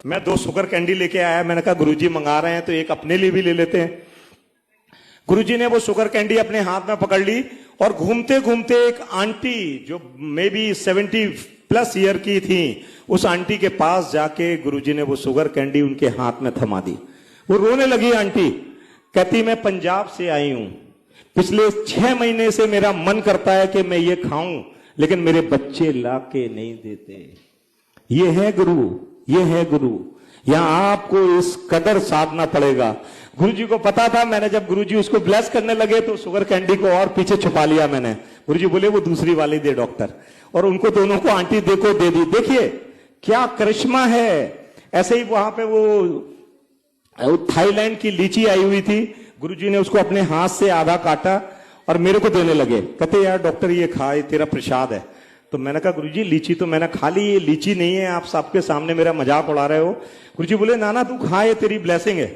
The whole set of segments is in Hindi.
मैं 2 शुगर कैंडी लेके आया। मैंने कहा गुरुजी मंगा रहे हैं तो एक अपने लिए भी ले लेते हैं। गुरुजी ने वो शुगर कैंडी अपने हाथ में पकड़ ली और घूमते घूमते एक आंटी जो मे बी 70+ ईयर की थी, उस आंटी के पास जाके गुरुजी ने वो शुगर कैंडी उनके हाथ में थमा दी। वो रोने लगी आंटी, कहती मैं पंजाब से आई हूं, पिछले 6 महीने से मेरा मन करता है कि मैं ये खाऊं, लेकिन मेरे बच्चे ला के नहीं देते। ये है गुरु, ये है गुरु। यहां आपको इस कदर साधना पड़ेगा। गुरुजी को पता था। मैंने जब गुरुजी उसको ब्लेस करने लगे तो शुगर कैंडी को और पीछे छुपा लिया मैंने। गुरुजी बोले वो दूसरी वाली दे डॉक्टर, और उनको दोनों को आंटी देखो दे दी। देखिए क्या करिश्मा है। ऐसे ही वहां पे वो थाईलैंड की लीची आई हुई थी। गुरुजी ने उसको अपने हाथ से आधा काटा और मेरे को देने लगे। कहते यार डॉक्टर ये खा, ये तेरा प्रसाद है। तो मैंने कहा गुरुजी लीची तो मैंने खा ली, ये लीची नहीं है, आप सबके सामने मेरा मजाक उड़ा रहे हो। गुरुजी बोले ना ना तू खा, ये तेरी ब्लेसिंग है।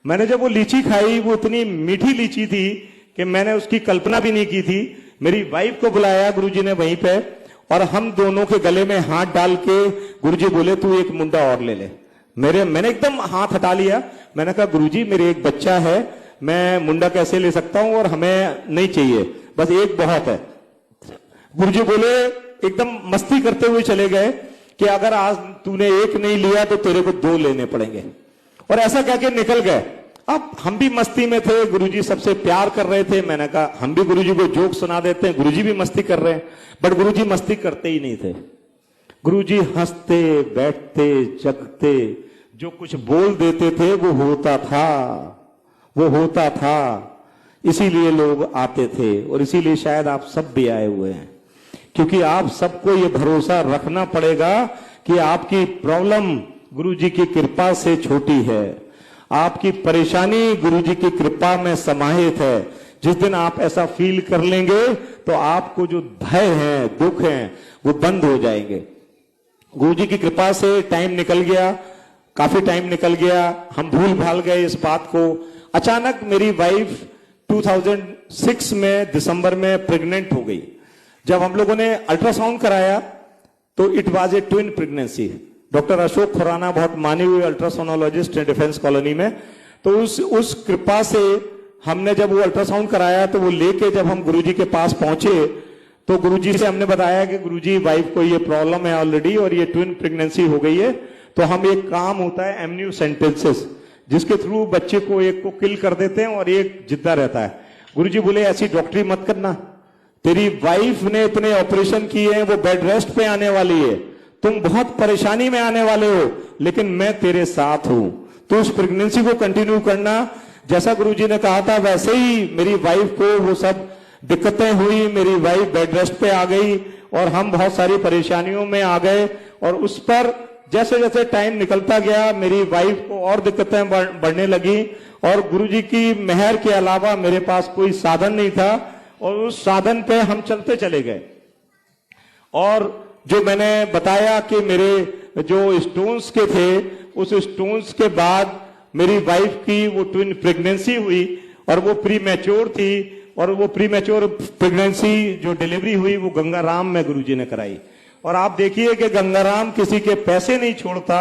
मैंने जब वो लीची खाई, वो इतनी मीठी लीची थी कि मैंने उसकी कल्पना भी नहीं की थी। मेरी वाइफ को बुलाया गुरुजी ने वहीं पे, और हम दोनों के गले में हाथ डाल के गुरुजी बोले तू एक मुंडा और ले ले। मैंने एकदम हाथ हटा लिया। मैंने कहा गुरुजी मेरे एक बच्चा है, मैं मुंडा कैसे ले सकता हूं, और हमें नहीं चाहिए, बस एक बहुत है। गुरुजी बोले एकदम मस्ती करते हुए चले गए कि अगर आज तूने एक नहीं लिया तो तेरे को 2 लेने पड़ेंगे, और ऐसा कह के निकल गए। अब हम भी मस्ती में थे, गुरुजी सबसे प्यार कर रहे थे। मैंने कहा हम भी गुरुजी को जोक सुना देते हैं, गुरुजी भी मस्ती कर रहे हैं। बट गुरुजी मस्ती करते ही नहीं थे। गुरुजी हंसते बैठते जगते, जो कुछ बोल देते थे वो होता था, वो होता था। इसीलिए लोग आते थे, और इसीलिए शायद आप सब भी आए हुए हैं, क्योंकि आप सबको ये भरोसा रखना पड़ेगा कि आपकी प्रॉब्लम गुरुजी की कृपा से छोटी है, आपकी परेशानी गुरुजी की कृपा में समाहित है। जिस दिन आप ऐसा फील कर लेंगे तो आपको जो भय है, दुख है, वो बंद हो जाएंगे। गुरुजी की कृपा से टाइम निकल गया, काफी टाइम निकल गया, हम भूल भाल गए इस बात को। अचानक मेरी वाइफ 2006 में दिसंबर में प्रेग्नेंट हो गई। जब हम लोगों ने अल्ट्रासाउंड कराया तो it was a twin pregnancy. Doctor Ashok Khurana बहुत माने हुए अल्ट्रासोनोलॉजिस्ट हैं डिफेंस कॉलोनी में। तो उस कृपा से हमने जब वो अल्ट्रासाउंड कराया तो वो लेके जब हम गुरुजी के पास पहुंचे तो गुरुजी से हमने बताया कि गुरुजी वाइफ को ये प्रॉब्लम है ऑलरेडी, और ये ट्विन प्रेगनेंसी हो गई है। तो हम एक काम होता है एमन्यू सेंटेंसेस, जिसके थ्रू बच्चे को एक को किल कर देते हैं और एक जिंदा रहता है। गुरुजी बोले ऐसी डॉक्टरी मत करना, तेरी वाइफ ने इतने ऑपरेशन किए हैं, वो बेड रेस्ट पे आने वाली है, तुम बहुत परेशानी में आने वाले हो, लेकिन मैं तेरे साथ हूं, तो उस प्रेगनेंसी को कंटिन्यू करना। जैसा गुरुजी ने कहा था वैसे ही मेरी वाइफ को वो सब दिक्कतें हुई, मेरी वाइफ बेड रेस्ट पे आ गई और हम बहुत सारी परेशानियों में आ गए। और उस पर जैसे जैसे टाइम निकलता गया मेरी वाइफ को और दिक्कतें बढ़ने लगी, और गुरुजी की मेहर के अलावा मेरे पास कोई साधन नहीं था, और उस साधन पे हम चलते चले गए। और जो मैंने बताया कि मेरे जो स्टोन्स के थे, उस स्टोन्स के बाद मेरी वाइफ की वो ट्विन प्रेगनेंसी हुई, और वो प्री मैच्योर थी, और वो प्री मैच्योर प्रेगनेंसी जो डिलीवरी हुई वो गंगाराम में गुरुजी ने कराई। और आप देखिए कि गंगाराम किसी के पैसे नहीं छोड़ता,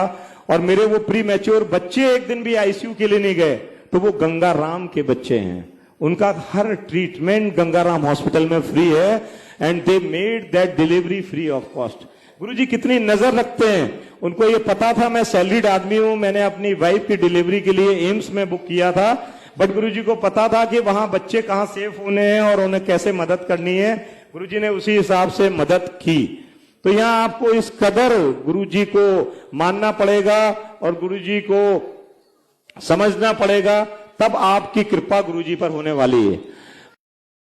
और मेरे वो प्री मैच्योर बच्चे एक दिन भी आईसीयू के लिए नहीं गए, तो वो गंगाराम के बच्चे हैं। उनका हर ट्रीटमेंट गंगाराम हॉस्पिटल में फ्री है, and they made that delivery free of cost. गुरुजी कितनी नजर रखते हैं। उनको ये पता था मैं सैलरीड आदमी हूं, मैंने अपनी वाइफ की डिलीवरी के लिए एम्स में बुक किया था, बट गुरुजी को पता था कि वहां बच्चे कहां सेफ होने हैं और उन्हें कैसे मदद करनी है। गुरुजी ने उसी हिसाब से मदद की। तो यहां आपको इस कदर गुरुजी को मानना पड़ेगा और गुरुजी को समझना पड़ेगा, तब आपकी कृपा गुरुजी पर होने वाली है।